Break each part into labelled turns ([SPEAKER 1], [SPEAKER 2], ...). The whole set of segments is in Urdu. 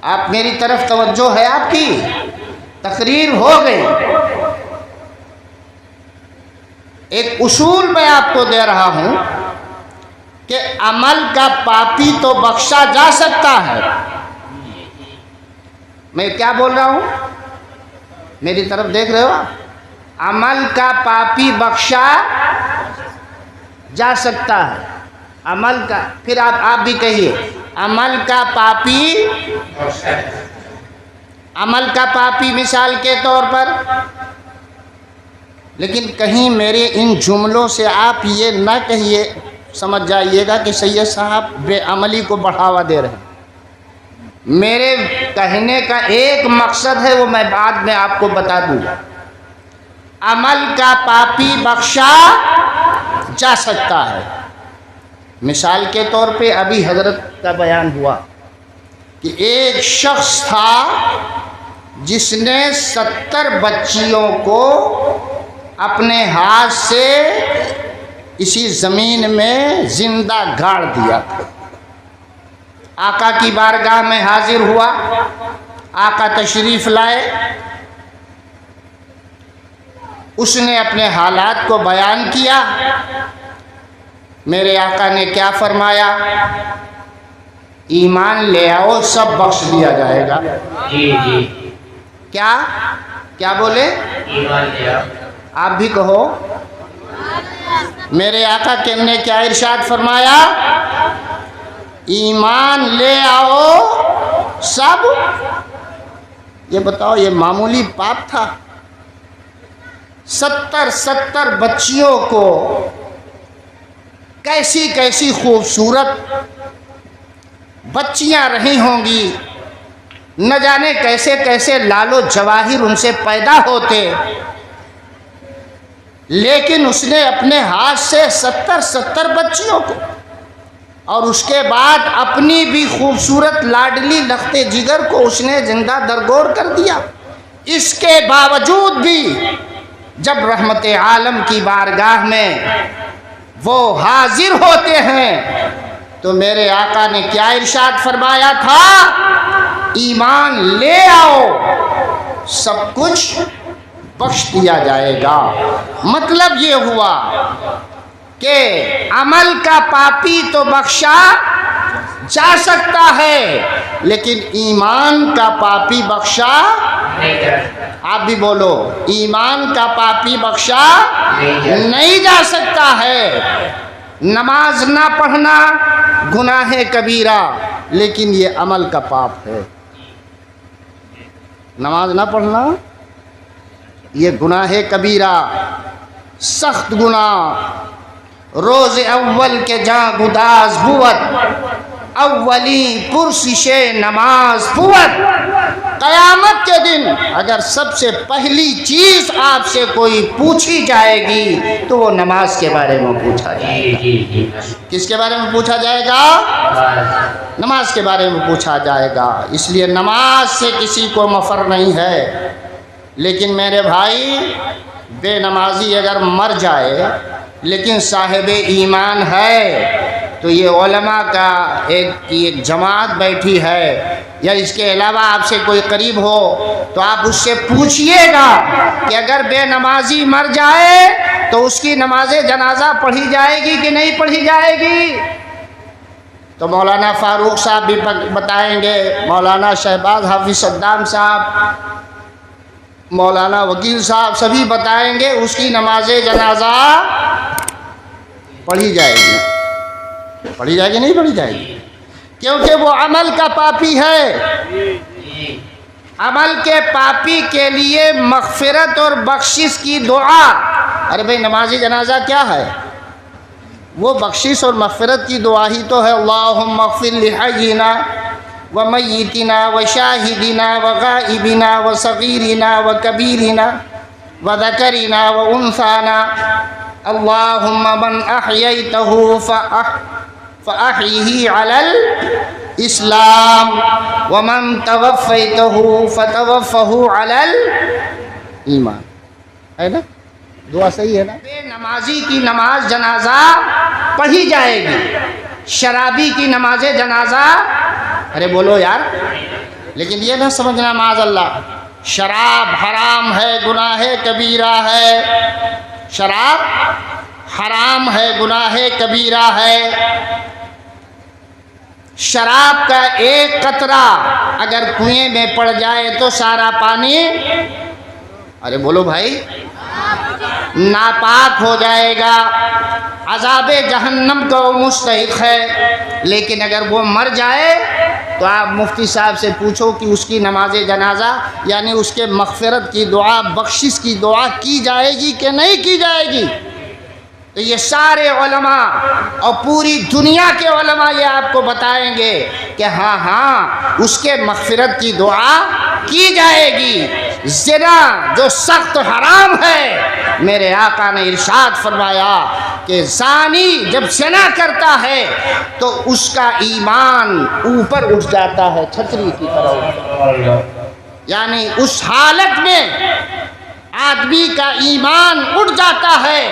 [SPEAKER 1] آپ میری طرف توجہ ہے آپ کی؟ تقریر ہو گئی. ایک اصول میں آپ کو دے رہا ہوں کہ عمل کا پاپی تو بخشا جا سکتا ہے. میں کیا بول رہا ہوں؟ میری طرف دیکھ رہے ہو؟ عمل کا پاپی بخشا جا سکتا ہے. عمل کا، پھر آپ بھی کہیے عمل کا پاپی. عمل کا پاپی مثال کے طور پر. لیکن کہیں میرے ان جملوں سے آپ یہ نہ کہیے، سمجھ جائیے گا کہ سید صاحب بے عملی کو بڑھاوا دے رہے ہیں. میرے کہنے کا ایک مقصد ہے، وہ میں بعد میں آپ کو بتا دوں گا. عمل کا پاپی بخشا جا سکتا ہے. مثال کے طور پہ ابھی حضرت کا بیان ہوا کہ ایک شخص تھا جس نے 70 بچیوں کو اپنے ہاتھ سے اسی زمین میں زندہ گاڑ دیا. آقا کی بارگاہ میں حاضر ہوا، آقا تشریف لائے. اس نے اپنے حالات کو بیان کیا. میرے آقا نے کیا فرمایا؟ ایمان لے آؤ، سب بخش دیا جائے گا.
[SPEAKER 2] جی جی.
[SPEAKER 1] کیا بولے؟
[SPEAKER 2] ایمان لے آؤ.
[SPEAKER 1] آپ بھی کہو. میرے آقا نے کیا ارشاد فرمایا؟ ایمان لے آؤ سب. یہ بتاؤ، یہ معمولی پاپ تھا؟ 70 بچیوں کو کیسی کیسی خوبصورت بچیاں رہی ہوں گی، نہ جانے کیسے کیسے لال و جواہر ان سے پیدا ہوتے، لیکن اس نے اپنے ہاتھ سے 70 بچیوں کو، اور اس کے بعد اپنی بھی خوبصورت لاڈلی لخت جگر کو اس نے زندہ درگور کر دیا. اس کے باوجود بھی جب رحمت عالم کی بارگاہ میں وہ حاضر ہوتے ہیں تو میرے آقا نے کیا ارشاد فرمایا تھا؟ ایمان لے آؤ، سب کچھ بخش دیا جائے گا. مطلب یہ ہوا کہ عمل کا پاپی تو بخشا جا سکتا ہے، لیکن ایمان کا پاپی بخشا. آپ بھی بولو، ایمان کا پاپی بخشا نہیں جا سکتا ہے. نماز نہ پڑھنا گناہ کبیرہ، لیکن یہ عمل کا پاپ ہے. نماز نہ پڑھنا یہ گناہ کبیرہ، سخت گناہ. روز اول کے جاں گداز بود، اولی پرسش نماز بود. قیامت کے دن اگر سب سے پہلی چیز آپ سے کوئی پوچھی جائے گی تو وہ نماز کے بارے میں پوچھا جائے گا. کس کے بارے میں پوچھا جائے گا؟ نماز کے بارے میں پوچھا جائے گا. اس لیے نماز سے کسی کو مفر نہیں ہے. لیکن میرے بھائی، بے نمازی اگر مر جائے لیکن صاحب ایمان ہے تو یہ علماء کا ایک جماعت بیٹھی ہے، یا اس کے علاوہ آپ سے کوئی قریب ہو تو آپ اس سے پوچھئے گا کہ اگر بے نمازی مر جائے تو اس کی نماز جنازہ پڑھی جائے گی کہ نہیں پڑھی جائے گی؟ تو مولانا فاروق صاحب بھی بتائیں گے، مولانا شہباز حافظ صدام صاحب، مولانا وکیل صاحب، سبھی بتائیں گے اس کی نماز جنازہ پڑھی جائے گی. پڑھی جائے گی نہیں پڑھی جائے گی؟ کیونکہ وہ عمل کا پاپی ہے. عمل کے پاپی کے لیے مغفرت اور بخشش کی دعا. ارے بھائی، نماز جنازہ کیا ہے؟ وہ بخشش اور مغفرت کی دعا ہی تو ہے. اللہم اغفر لحینا ومیتنا وشاہدنا وغائبنا وصغیرنا وکبیرنا وذکرنا وانثانا. اللہم من احییتہ فاحیہ علی الاسلام ومن توفیتہ فتوفہ علی الایمان. ہے نا؟ دعا صحیح ہے نا؟ بے نمازی کی نماز جنازہ پڑھی جائے گی، شرابی کی نماز جنازہ، ارے بولو یار، لیکن یہ نہ سمجھنا معاذ اللہ شراب حرام ہے، گناہ کبیرہ ہے، شراب حرام ہے، گناہ کبیرہ ہے۔ شراب کا ایک قطرہ اگر کنویں میں پڑ جائے تو سارا پانی، ارے بولو بھائی، ناپاک ہو جائے گا، عذاب جہنم کا وہ مستحق ہے۔ لیکن اگر وہ مر جائے تو آپ مفتی صاحب سے پوچھو کہ اس کی نماز جنازہ یعنی اس کے مغفرت کی دعا، بخشش کی دعا کی جائے گی کہ نہیں کی جائے گی؟ تو یہ سارے علماء اور پوری دنیا کے علماء یہ آپ کو بتائیں گے کہ ہاں ہاں اس کے مغفرت کی دعا کی جائے گی۔ زنا جو سخت حرام ہے، میرے آقا نے ارشاد فرمایا کہ زانی جب زنا کرتا ہے تو اس کا ایمان اوپر اٹھ جاتا ہے چھتری کی طرح، یعنی اس حالت میں آدمی کا ایمان اٹھ جاتا ہے۔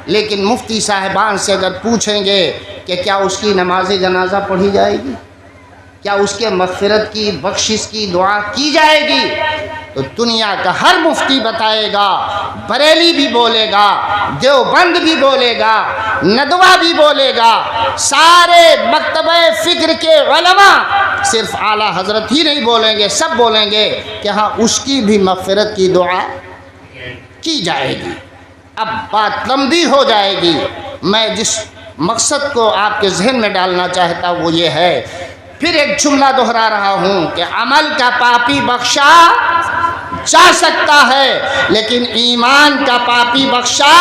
[SPEAKER 1] لیکن مفتی صاحبان سے اگر پوچھیں گے کہ کیا اس کی نماز جنازہ پڑھی جائے گی، کیا اس کے مغفرت کی بخشش کی دعا کی جائے گی، تو دنیا کا ہر مفتی بتائے گا، بریلی بھی بولے گا، دیوبند بھی بولے گا، ندوہ بھی بولے گا، سارے مکتبہ فکر کے علماء صرف اعلیٰ حضرت ہی نہیں بولیں گے، سب بولیں گے کہ ہاں اس کی بھی مغفرت کی دعا کی جائے گی۔ اب بات لمبی ہو جائے گی، میں جس مقصد کو آپ کے ذہن میں ڈالنا چاہتا ہوں وہ یہ ہے، پھر ایک جملہ دہرا رہا ہوں کہ عمل کا پاپی بخشا جا سکتا ہے لیکن ایمان کا پاپی بخشا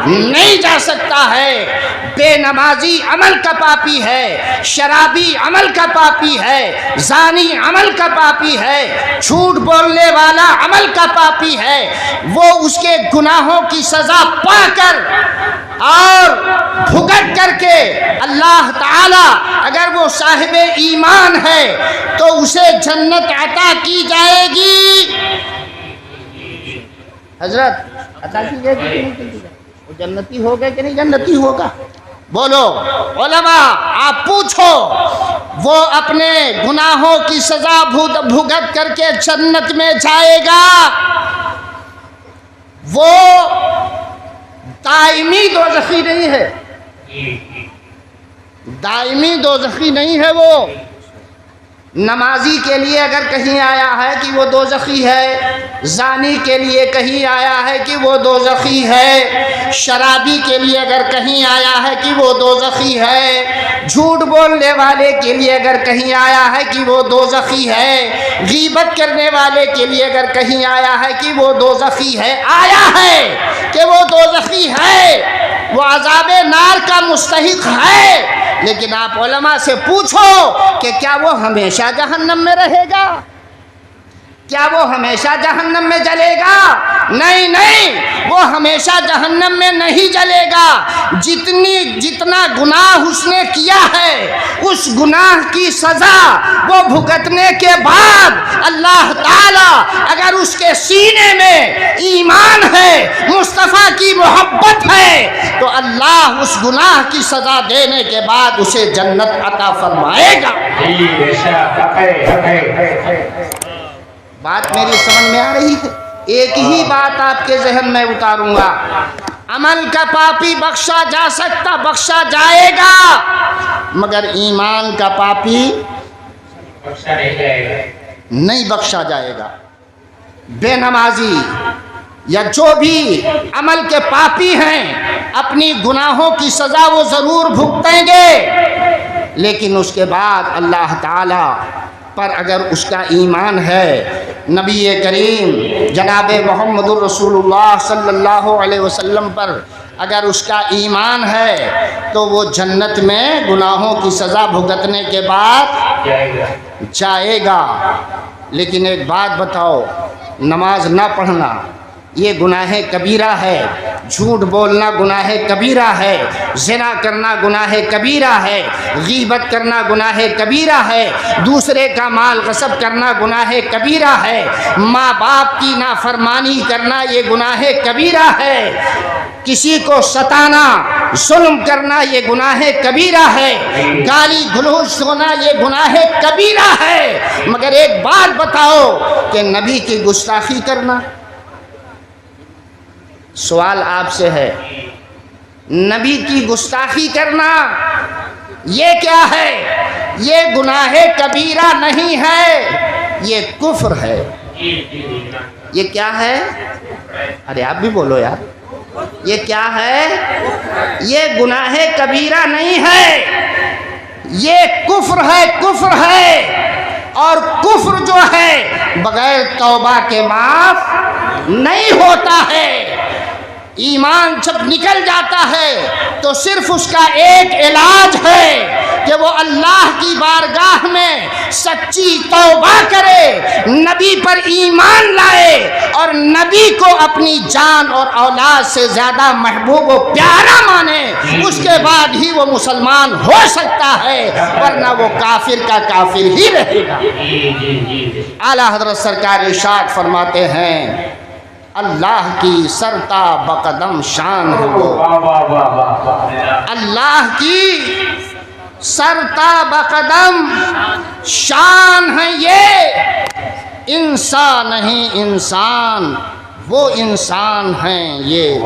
[SPEAKER 1] نہیں جا سکتا ہے۔ بے نمازی عمل کا پاپی ہے، شرابی عمل کا پاپی ہے، زانی عمل کا پاپی ہے، جھوٹ بولنے والا عمل کا پاپی ہے۔ وہ اس کے گناہوں کی سزا پا کر اور بھگت کر کے اللہ تعالی اگر وہ صاحب ایمان ہے تو اسے جنت عطا کی جائے گی۔ حضرت عطا کی جائے گی کہ نہیں کی جائے گی؟ وہ جنتی ہوگا کہ نہیں جنتی ہوگا؟ بولو علماء، آپ پوچھو، وہ اپنے گناہوں کی سزا بھگت کر کے جنت میں جائے گا، وہ دائمی دوزخی نہیں ہے، دائمی دوزخی نہیں ہے۔ وہ نمازی کے لیے اگر کہیں آیا ہے کہ وہ دوزخی ہے، زانی کے لیے کہیں آیا ہے کہ وہ دوزخی ہے، شرابی کے لیے اگر کہیں آیا ہے کہ وہ دوزخی ہے، جھوٹ بولنے والے کے لیے اگر کہیں آیا ہے کہ وہ دوزخی ہے، غیبت کرنے والے کے لیے اگر کہیں آیا ہے کہ وہ دوزخی ہے، آیا ہے کہ وہ دوزخی ہے، وہ عذاب نار کا مستحق ہے۔ لیکن آپ علماء سے پوچھو کہ کیا وہ ہمیشہ جہنم میں رہے گا؟ کیا وہ ہمیشہ جہنم میں جلے گا؟ نہیں نہیں، وہ ہمیشہ جہنم میں نہیں جلے گا۔ جتنا گناہ اس نے کیا ہے اس گناہ کی سزا وہ بھگتنے کے بعد اللہ تعالی اگر اس کے سینے میں ایمان ہے، مصطفیٰ کی محبت ہے، تو اللہ اس گناہ کی سزا دینے کے بعد اسے جنت عطا فرمائے گا۔ بات میری سمجھ میں آ رہی ہے؟ ایک ہی بات آپ کے ذہن میں اتاروں گا، عمل کا پاپی بخشا جا سکتا، بخشا جائے گا، مگر ایمان کا پاپی نہیں بخشا جائے گا۔ بے نمازی یا جو بھی عمل کے پاپی ہیں اپنی گناہوں کی سزا وہ ضرور بھگتیں گے، لیکن اس کے بعد اللہ تعالی پر اگر اس کا ایمان ہے، نبی کریم جناب محمد الرسول اللہ صلی اللہ علیہ وسلم پر اگر اس کا ایمان ہے تو وہ جنت میں گناہوں کی سزا بھگتنے کے بعد جائے گا۔ لیکن ایک بات بتاؤ، نماز نہ پڑھنا یہ گناہ کبیرہ ہے، جھوٹ بولنا گناہ کبیرہ ہے، زنا کرنا گناہ کبیرہ ہے، غیبت کرنا گناہ کبیرہ ہے، دوسرے کا مال غصب کرنا گناہ کبیرہ ہے، ماں باپ کی نافرمانی کرنا یہ گناہ کبیرہ ہے، کسی کو ستانا، ظلم کرنا یہ گناہ کبیرہ ہے، گالی گلوچ ہونا یہ گناہ کبیرہ ہے، مگر ایک بات بتاؤ کہ نبی کی گستاخی کرنا؟ سوال آپ سے ہے، نبی کی گستاخی کرنا یہ کیا ہے؟ یہ گناہ کبیرہ نہیں ہے، یہ کفر ہے۔ یہ کیا ہے؟ ارے آپ بھی بولو یار، یہ کیا ہے؟ یہ گناہ کبیرہ نہیں ہے، یہ کفر ہے، کفر ہے، اور کفر جو ہے بغیر توبہ کے معاف نہیں ہوتا ہے۔ ایمان جب نکل جاتا ہے تو صرف اس کا ایک علاج ہے کہ وہ اللہ کی بارگاہ میں سچی توبہ کرے، نبی پر ایمان لائے اور نبی کو اپنی جان اور اولاد سے زیادہ محبوب و پیارا مانے، اس کے بعد ہی وہ مسلمان ہو سکتا ہے، ورنہ وہ کافر کا کافر ہی رہے گا۔ اعلیٰ حضرت سرکار ارشاد فرماتے ہیں، اللہ کی سرتا بقدم شان ہے وہ، اللہ کی سرتا بقدم شان ہے یہ، انسان نہیں انسان، وہ انسان ہیں یہ۔